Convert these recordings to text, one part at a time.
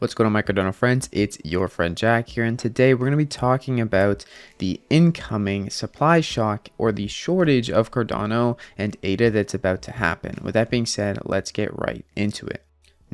What's going on, my Cardano friends? It's your friend Jack here, and today we're going to be talking about the incoming supply shock or the shortage of Cardano and ADA that's about to happen. With that being said, let's get right into it.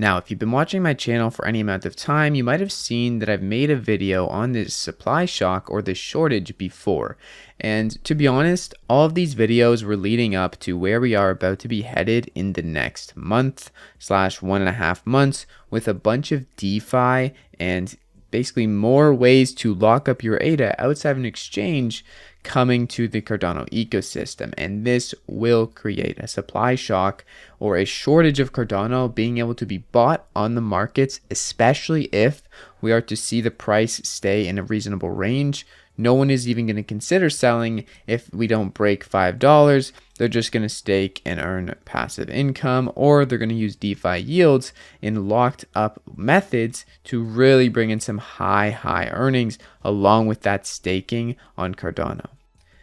Now, if you've been watching my channel for any amount of time, you might have seen that I've made a video on this supply shock or this shortage before. And to be honest, all of these videos were leading up to where we are about to be headed in the next month / 1.5 months with a bunch of DeFi and basically more ways to lock up your ADA outside of an exchange coming to the Cardano ecosystem, and this will create a supply shock or a shortage of Cardano being able to be bought on the markets, especially if we are to see the price stay in a reasonable range. No one is even going to consider selling if we don't break $5. They're just going to stake and earn passive income, or they're going to use DeFi yields in locked up methods to really bring in some high earnings along with that staking on Cardano.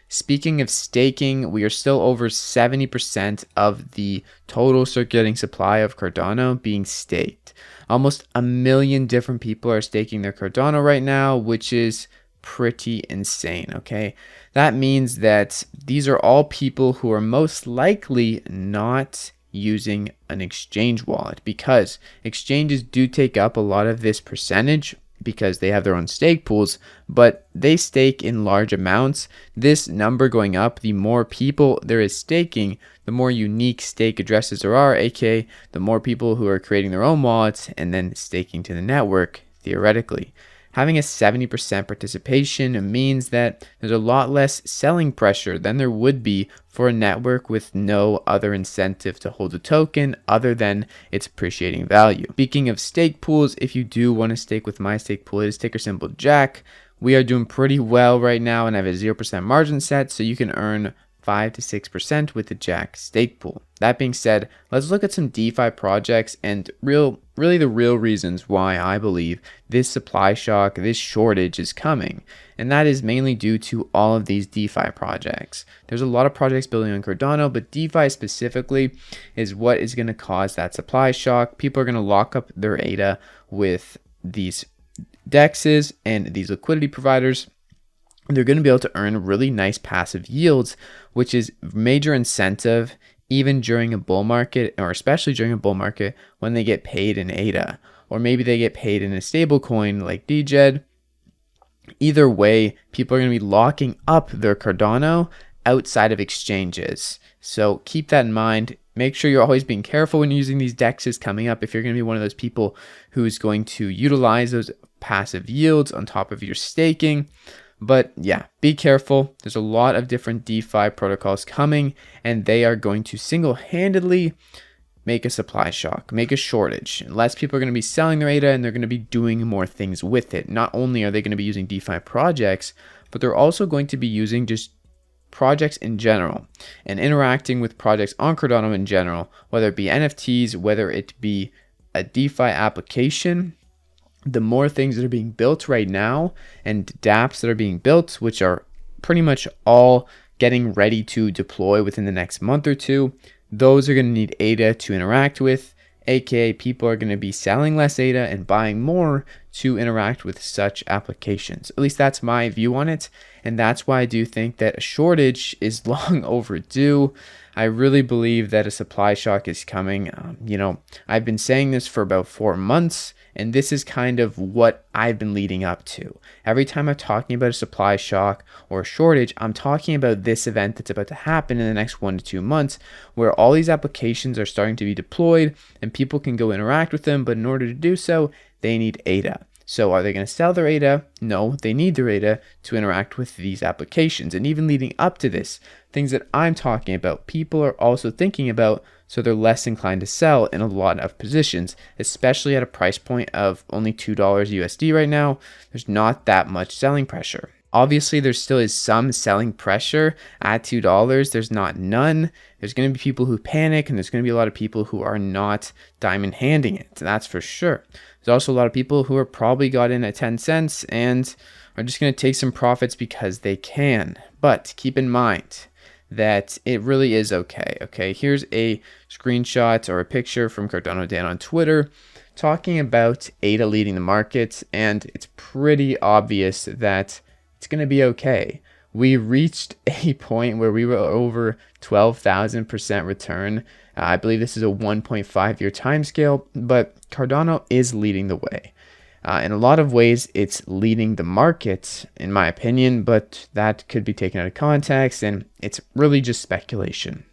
Speaking of staking, we are still over 70% of the total circulating supply of Cardano being staked. Almost 1 million different people are staking their Cardano right now, which is pretty insane. Okay, that means that these are all people who are most likely not using an exchange wallet, because exchanges do take up a lot of this percentage because they have their own stake pools, but they stake in large amounts. This number going up, the more people there is staking, the more unique stake addresses there are, aka the more people who are creating their own wallets and then staking to the network, theoretically. Having a 70% participation means that there's a lot less selling pressure than there would be for a network with no other incentive to hold a token other than its appreciating value. Speaking of stake pools, if you do want to stake with my stake pool, it is ticker symbol Jack. We are doing pretty well right now, and I have a 0% margin set, so you can earn 5 to 6% with the Jack stake pool. That being said, let's look at some DeFi projects and really the real reasons why I believe this supply shock, this shortage is coming. And that is mainly due to all of these DeFi projects. There's a lot of projects building on Cardano, but DeFi specifically is what is going to cause that supply shock. People are going to lock up their ADA with these DEXs and these liquidity providers. They're going to be able to earn really nice passive yields, which is major incentive even during a bull market, or especially during a bull market when they get paid in ADA, or maybe they get paid in a stable coin like DJED. Either way, people are going to be locking up their Cardano outside of exchanges. So keep that in mind. Make sure you're always being careful when using these DEXs coming up if you're going to be one of those people who's going to utilize those passive yields on top of your staking. But yeah, be careful. There's a lot of different DeFi protocols coming, and they are going to single-handedly make a supply shock, make a shortage. Less people are going to be selling their ADA, and they're going to be doing more things with it. Not only are they going to be using DeFi projects, but they're also going to be using just projects in general and interacting with projects on Cardano in general, whether it be NFTs, whether it be a DeFi application. The more things that are being built right now and dApps that are being built, which are pretty much all getting ready to deploy within the next month or two, those are going to need ADA to interact with, aka people are going to be selling less ADA and buying more to interact with such applications. At least that's my view on it, and that's why I do think that a shortage is long overdue. I really believe that a supply shock is coming. I've been saying this for about 4 months, and this is kind of what I've been leading up to. Every time I'm talking about a supply shock or a shortage, I'm talking about this event that's about to happen in the next 1 to 2 months, where all these applications are starting to be deployed and people can go interact with them. But in order to do so, they need ADA. So are they going to sell their ADA? No, they need their ADA to interact with these applications. And even leading up to this, things that I'm talking about, people are also thinking about, so they're less inclined to sell in a lot of positions, especially at a price point of only $2 USD right now. There's not that much selling pressure. Obviously, there still is some selling pressure at $2. There's not none. There's going to be people who panic, and there's going to be a lot of people who are not diamond handing it. That's for sure. There's also a lot of people who are probably got in at 10 cents and are just going to take some profits because they can. But keep in mind that it really is okay. Okay, here's a screenshot or a picture from Cardano Dan on Twitter talking about ADA leading the market, and it's pretty obvious that it's going to be okay. We reached a point where we were over 12,000% return. I believe this is a 1.5-year time scale, but Cardano is leading the way. In a lot of ways, it's leading the market, in my opinion, but that could be taken out of context, and it's really just speculation.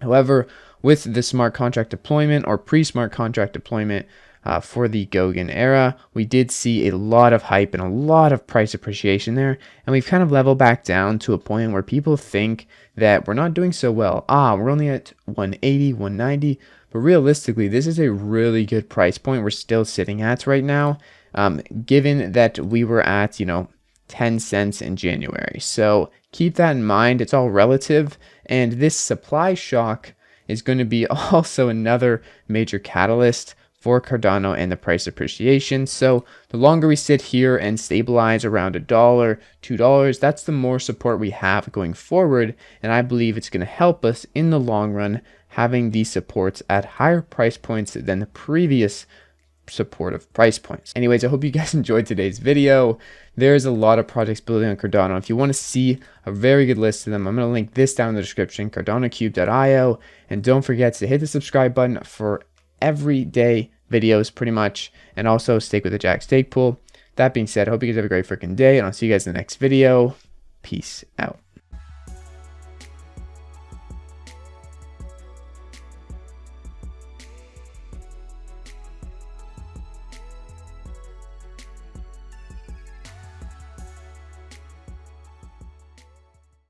However, with the smart contract deployment or pre-smart contract deployment for the Goguen era, we did see a lot of hype and a lot of price appreciation there, and we've kind of leveled back down to a point where people think that we're not doing so well. We're only at 180, 190, but realistically, this is a really good price point we're still sitting at right now, given that we were at, 10 cents in January. So keep that in mind. It's all relative, and this supply shock is going to be also another major catalyst for Cardano and the price appreciation. So the longer we sit here and stabilize around $1, $2, that's the more support we have going forward. And I believe it's going to help us in the long run, having these supports at higher price points than the previous supportive price points. Anyways, I hope you guys enjoyed today's video. There's a lot of projects building on Cardano. If you want to see a very good list of them, I'm going to link this down in the description, cardanocube.io. And don't forget to hit the subscribe button for everyday videos pretty much, and also stick with the Jack Stake Pool. That being said, I hope you guys have a great freaking day, and I'll see you guys in the next video. Peace out.